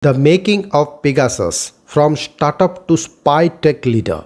The making of Pegasus from startup to spy tech leader.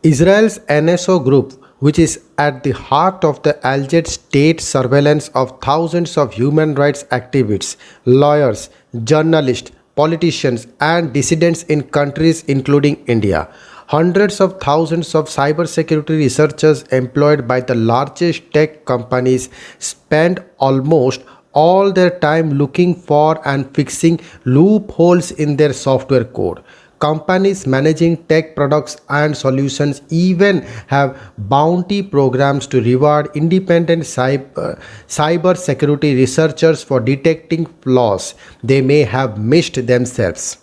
Israel's NSO group, which is at the heart of the alleged state surveillance of thousands of human rights activists, lawyers, journalists, politicians, and dissidents in countries including India. Hundreds of thousands of cybersecurity researchers employed by the largest tech companies spend almost all their time looking for and fixing loopholes in their software code. Companies managing tech products and solutions even have bounty programs to reward independent cyber security researchers for detecting flaws they may have missed themselves.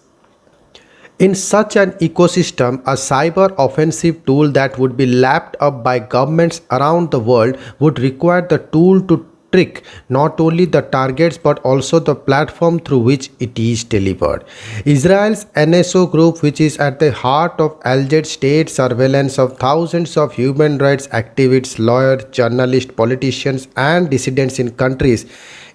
In such an ecosystem, a cyber offensive tool that would be lapped up by governments around the world would require the tool to trick not only the targets but also the platform through which it is delivered. Israel's NSO group, which is at the heart of alleged state surveillance of thousands of human rights activists, lawyers, journalists, politicians, and dissidents in countries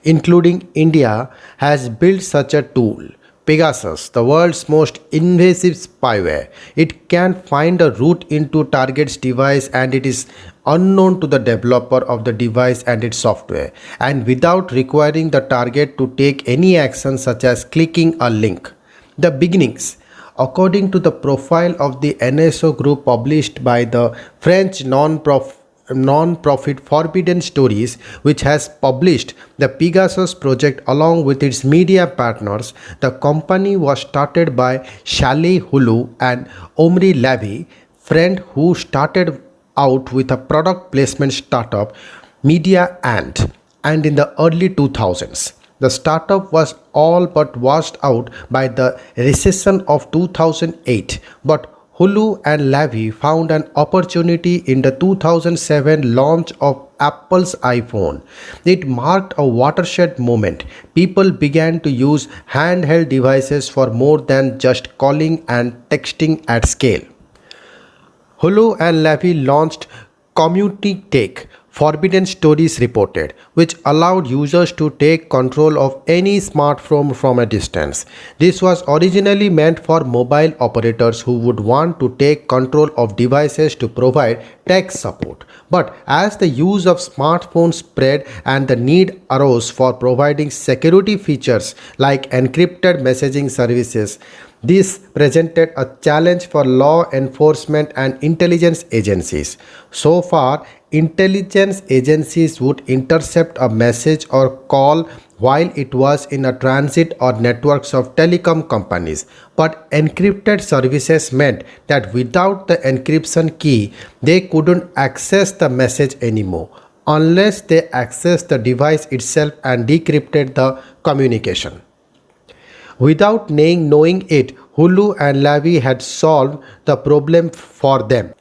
including India, has built such a tool. Pegasus, the world's most invasive spyware. It can find a route into target's device and it is unknown to the developer of the device and its software, and without requiring the target to take any action such as clicking a link. The beginnings. According to the profile of the NSO group published by the French non-profit Forbidden Stories, which has published the Pegasus project along with its media partners, the company was started by Shale Hulu and Omri Levy, friend who started out with a product placement startup, Media Ant, and in the early 2000s. The startup was all but washed out by the recession of 2008, but Hulu and Levy found an opportunity in the 2007 launch of Apple's iPhone. It marked a watershed moment. People began to use handheld devices for more than just calling and texting at scale. Hulu and Levy launched Community Take, Forbidden Stories reported, which allowed users to take control of any smartphone from a distance. This was originally meant for mobile operators who would want to take control of devices to provide tech support. But as the use of smartphones spread and the need arose for providing security features like encrypted messaging services, this presented a challenge for law enforcement and intelligence agencies. So far, intelligence agencies would intercept a message or call while it was in a transit or networks of telecom companies. But encrypted services meant that without the encryption key, they couldn't access the message anymore unless they accessed the device itself and decrypted the communication. Without knowing it, Hulu and Levy had solved the problem for them.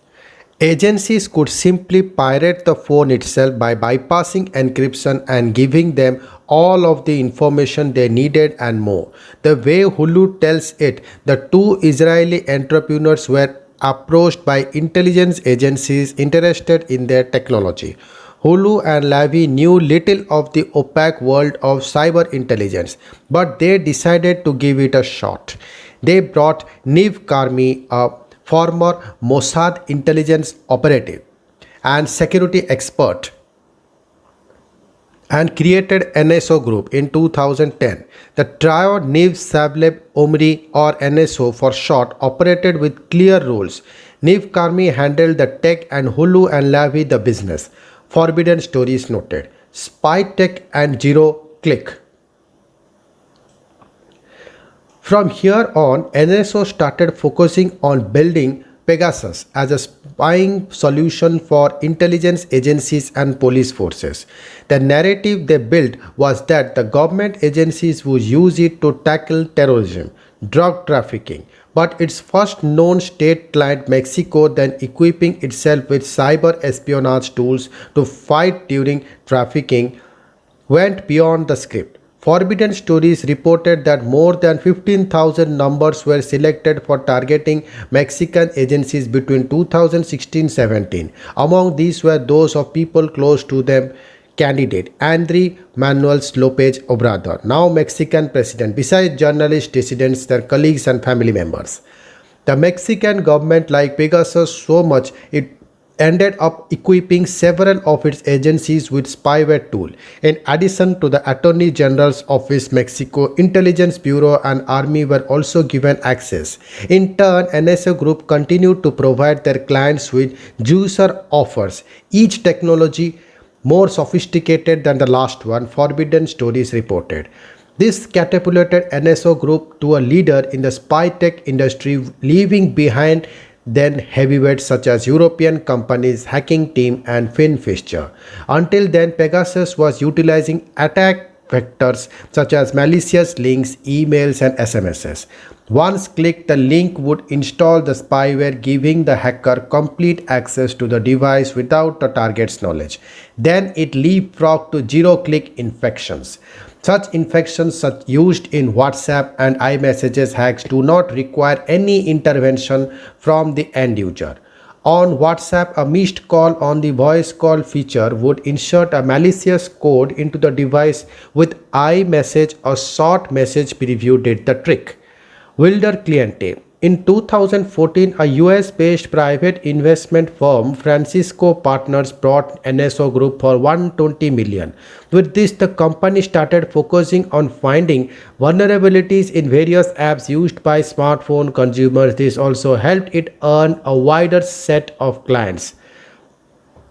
Agencies could simply pirate the phone itself by bypassing encryption and giving them all of the information they needed and more. The way Hulu tells it, the two Israeli entrepreneurs were approached by intelligence agencies interested in their technology. Hulu and Levy knew little of the opaque world of cyber intelligence, but they decided to give it a shot. They brought Niv Karmi, a former Mossad intelligence operative and security expert, and created NSO Group in 2010. The trio Niv Savleb Omri, or NSO for short, operated with clear rules. Niv Karmi handled the tech and Hulu and Levy the business. Forbidden Stories noted. Spy Tech and Zero Click. From here on, NSO started focusing on building Pegasus as a spying solution for intelligence agencies and police forces. The narrative they built was that the government agencies would use it to tackle terrorism, drug trafficking, but its first known state client, Mexico, then equipping itself with cyber espionage tools to fight during trafficking, went beyond the script. Forbidden Stories reported that more than 15,000 numbers were selected for targeting Mexican agencies between 2016-17. Among these were those of people close to them, candidate Andrés Manuel López Obrador, now Mexican president, besides journalists, dissidents, their colleagues, and family members. The Mexican government liked Pegasus so much it ended up equipping several of its agencies with spyware tool. In addition to the Attorney General's office, Mexico Intelligence Bureau and Army were also given access. In turn, NSO Group continued to provide their clients with juicer offers, each technology more sophisticated than the last one, Forbidden Stories reported. This catapulted NSO Group to a leader in the spy tech industry, leaving behind then heavyweights such as European companies Hacking Team and FinFisher. Until then, Pegasus was utilizing attack vectors such as malicious links, emails, and SMSs. Once clicked, the link would install the spyware, giving the hacker complete access to the device without the target's knowledge. Then it leapfrogged to zero-click infections. Such infections such used in WhatsApp and iMessages hacks do not require any intervention from the end user. On WhatsApp, a missed call on the voice call feature would insert a malicious code into the device. With iMessage, a short message preview did the trick. Wilder Cliente. In 2014, a US-based private investment firm, Francisco Partners, bought NSO Group for $120 million. With this, the company started focusing on finding vulnerabilities in various apps used by smartphone consumers. This also helped it earn a wider set of clients.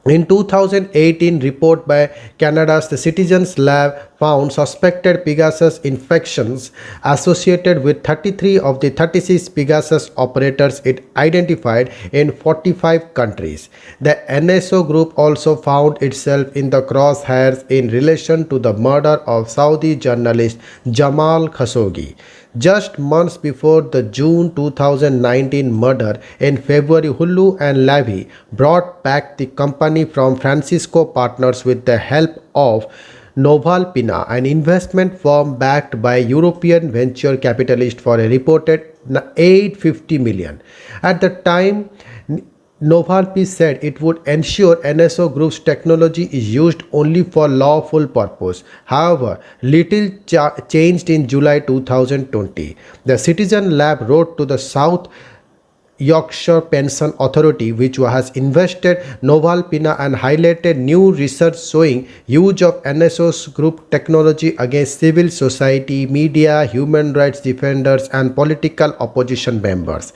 In 2018 report by Canada's The Citizens Lab found suspected Pegasus infections associated with 33 of the 36 Pegasus operators it identified in 45 countries. The NSO Group also found itself in the crosshairs in relation to the murder of Saudi journalist Jamal Khashoggi. Just months before the June 2019 murder, in February, Hulu and Levi brought back the company from Francisco Partners with the help of Noval Pina, an investment firm backed by European venture capitalists for a reported $850 million. At the time, Novartis said it would ensure NSO Group's technology is used only for lawful purpose. However, little changed in July 2020. The Citizen Lab wrote to the South Yorkshire Pension Authority, which has invested Noval Pina, and highlighted new research showing use of NSO Group technology against civil society, media, human rights defenders, and political opposition members.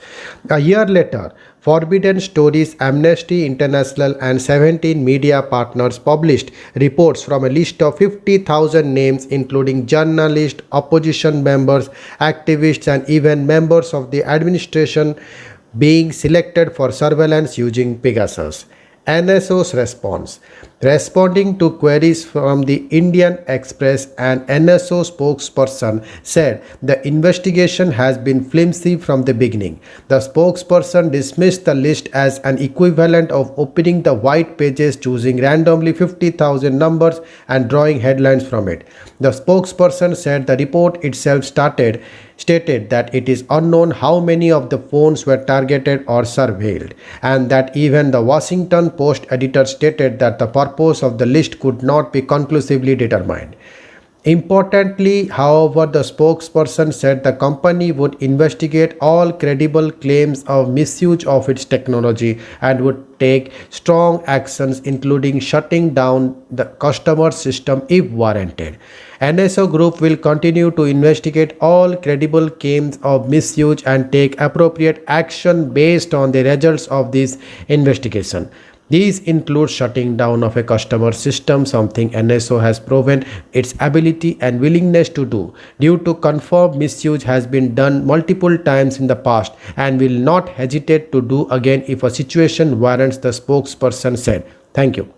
A year later, Forbidden Stories, Amnesty International, and 17 media partners published reports from a list of 50,000 names, including journalists, opposition members, activists, and even members of the administration, being selected for surveillance using Pegasus. NSO's response. Responding to queries from the Indian Express, an NSO spokesperson said the investigation has been flimsy from the beginning. The spokesperson dismissed the list as an equivalent of opening the white pages, choosing randomly 50,000 numbers and drawing headlines from it. The spokesperson said the report itself stated that it is unknown how many of the phones were targeted or surveilled, and that even the Washington Post editor stated that the purpose of the list could not be conclusively determined. Importantly, however, the spokesperson said the company would investigate all credible claims of misuse of its technology and would take strong actions, including shutting down the customer system if warranted. NSO Group will continue to investigate all credible claims of misuse and take appropriate action based on the results of this investigation. These include shutting down of a customer system, something NSO has proven its ability and willingness to do. Due to confirmed misuse has been done multiple times in the past and will not hesitate to do again if a situation warrants, the spokesperson said. Thank you.